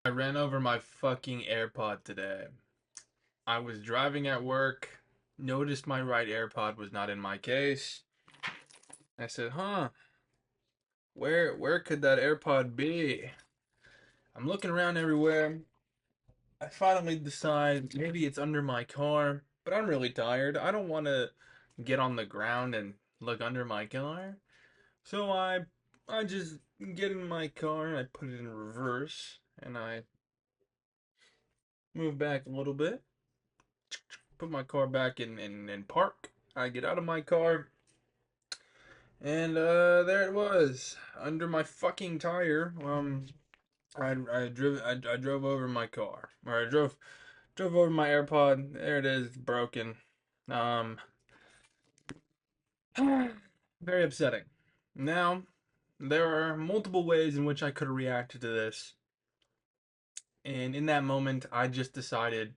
I ran over my fucking AirPod today. I was driving at work, noticed my right AirPod was not in my case. I said, "Huh, where could that AirPod be?" I'm looking around everywhere. I finally decide maybe it's under my car, but I'm really tired. I don't want to get on the ground and look under my car. So I just get in my car and I put it in reverse and I move back a little bit. Put my car back in park. I get out of my car, and there it was, under my fucking tire. I drove over my car, or I drove over my AirPod. There it is, broken. Um, very upsetting. Now, there are multiple ways in which I could have reacted to this, and in that moment, I just decided,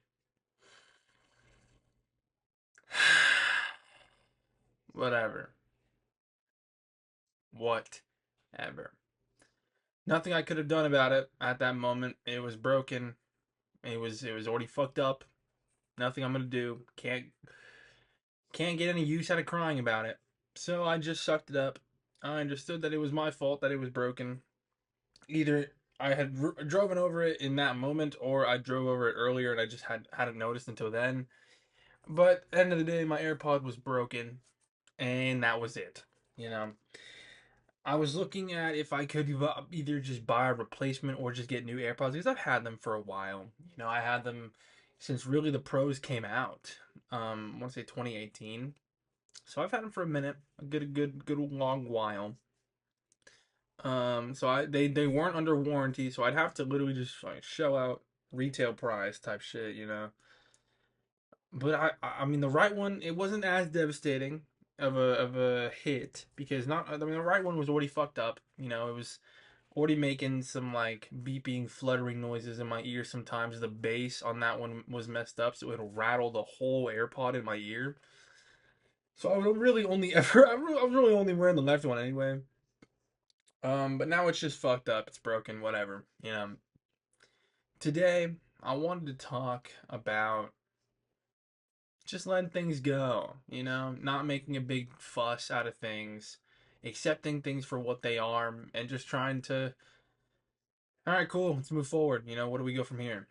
whatever, whatever. Nothing I could have done about it at that moment. It was broken. It was already fucked up. Nothing I'm gonna do. Can't get any use out of crying about it. So I just sucked it up. I understood that it was my fault that it was broken. Either I had driven over it in that moment, or I drove over it earlier and I just hadn't noticed until then. But at the end of the day, my AirPod was broken, and that was it. You know, I was looking at if I could either just buy a replacement or just get new AirPods because I've had them for a while. I had them since really the Pros came out. I want to say 2018. So I've had them for a minute, a good long while. So they weren't under warranty, so I'd have to literally just like shell out retail price type shit. But I mean the right one, it wasn't as devastating of a hit because not I mean the right one was already fucked up. It was already making some like beeping, fluttering noises in my ear sometimes. The bass on that one was messed up, so it'll rattle the whole AirPod in my ear. So I would really only ever I'm really only wearing the left one anyway. But now it's just fucked up. It's broken. Whatever. Today I wanted to talk about just letting things go. Not making a big fuss out of things, accepting things for what they are, and just trying to. All right, cool. Let's move forward. What do we go from here?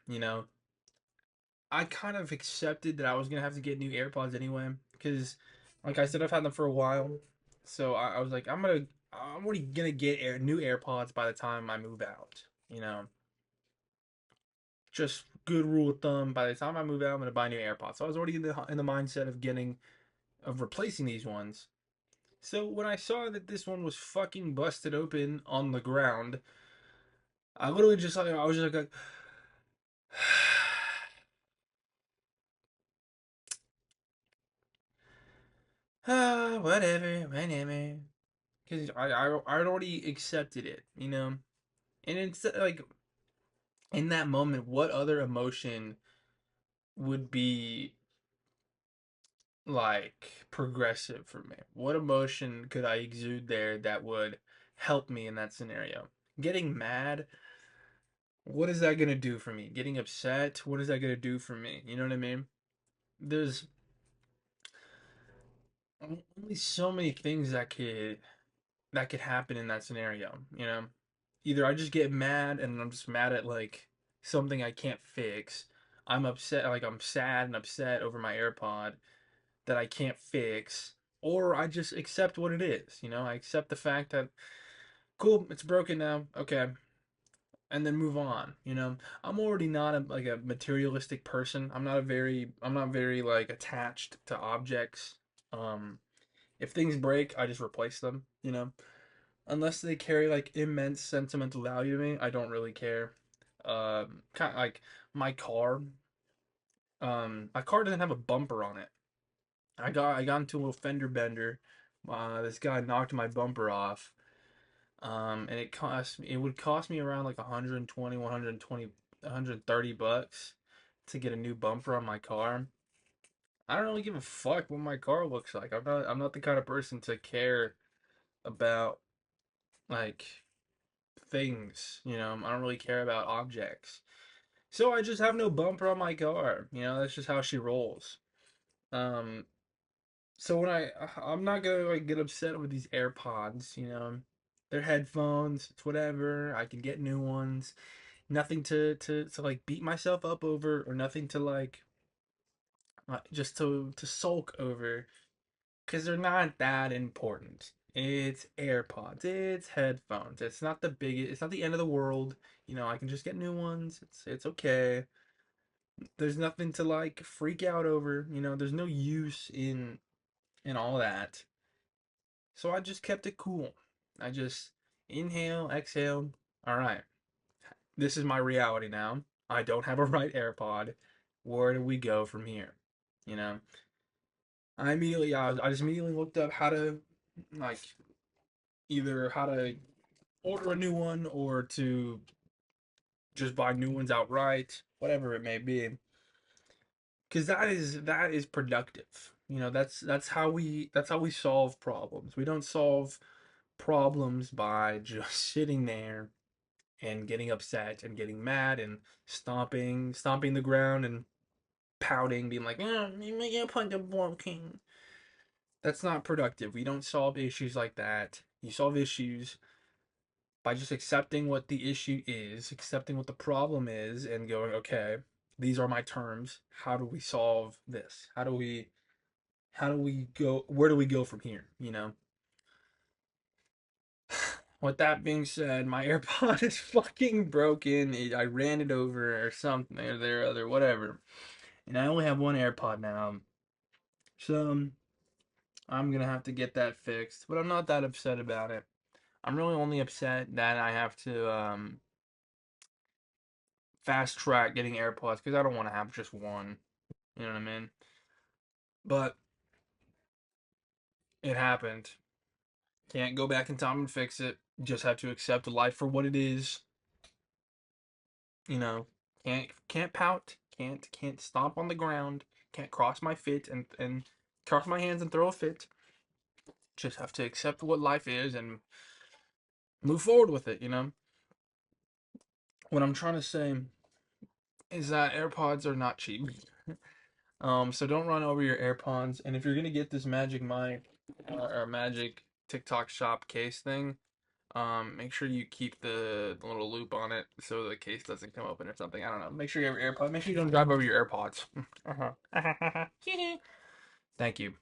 I kind of accepted that I was gonna have to get new AirPods anyway, because, like I said, I've had them for a while. So I was like, I'm already gonna get new AirPods by the time I move out. Just good rule of thumb. By the time I move out, I'm gonna buy new AirPods. So I was already in the mindset of replacing these ones. So when I saw that this one was fucking busted open on the ground, I literally just like I was just like whatever, whatever. Because I'd already accepted it. And it's like in that moment, what other emotion would be like progressive for me? What emotion could I exude there that would help me in that scenario? Getting mad, what is that gonna do for me? Getting upset, what is that gonna do for me? You know what I mean? There's only so many things that could happen in that scenario. Either I just get mad and I'm just mad at like something I can't fix. I'm upset, like I'm sad and upset over my AirPod that I can't fix, or I just accept what it is. I accept the fact that cool, it's broken now. Okay, and then move on. I'm already not like a materialistic person. I'm not very like attached to objects. Um, if things break, I just replace them. Unless they carry like immense sentimental value to me, I don't really care. Kind of like my car. My car doesn't have a bumper on it. I got into a little fender bender. This guy knocked my bumper off. And it would cost me around like 120, 120, 130 bucks to get a new bumper on my car. I don't really give a fuck what my car looks like. I'm not the kind of person to care about like things, I don't really care about objects. So I just have no bumper on my car. That's just how she rolls. Um, so I'm not gonna like get upset with these AirPods, They're headphones, it's whatever. I can get new ones. Nothing to like beat myself up over, or nothing to like just to sulk over, because they're not that important. It's AirPods, it's headphones. It's not the biggest, it's not the end of the world. I can just get new ones. It's okay. There's nothing to like freak out over. There's no use in all that. So I just kept it cool. I just inhale, exhale. All right. This is my reality now. I don't have a right AirPod. Where do we go from here? You know, I just immediately looked up how to, like, either how to order a new one or to just buy new ones outright, whatever it may be. Because that is productive. That's how we solve problems. We don't solve problems by just sitting there and getting upset and getting mad and stomping the ground and pouting, being like, you make a point of walking. That's not productive. We don't solve issues like that. You solve issues by just accepting what the issue is, accepting what the problem is, and going, okay, these are my terms. How do we solve this? How do we go? Where do we go from here? With that being said, my AirPod is fucking broken. I ran it over or something or there other whatever, and I only have one AirPod now. So I'm gonna have to get that fixed. But I'm not that upset about it. I'm really only upset that I have to fast track getting AirPods because I don't want to have just one. You know what I mean? But it happened. Can't go back in time and fix it. Just have to accept life for what it is. You know, can't pout. Can't stomp on the ground. Can't cross my fit and cross my hands and throw a fit. Just have to accept what life is and move forward with it. What I'm trying to say is that AirPods are not cheap. So don't run over your AirPods. And if you're gonna get this Magic mic or Magic TikTok Shop case thing, make sure you keep the little loop on it so the case doesn't come open or something. I don't know. Make sure you have your AirPods. Make sure you don't drive over your AirPods. Uh-huh. Thank you.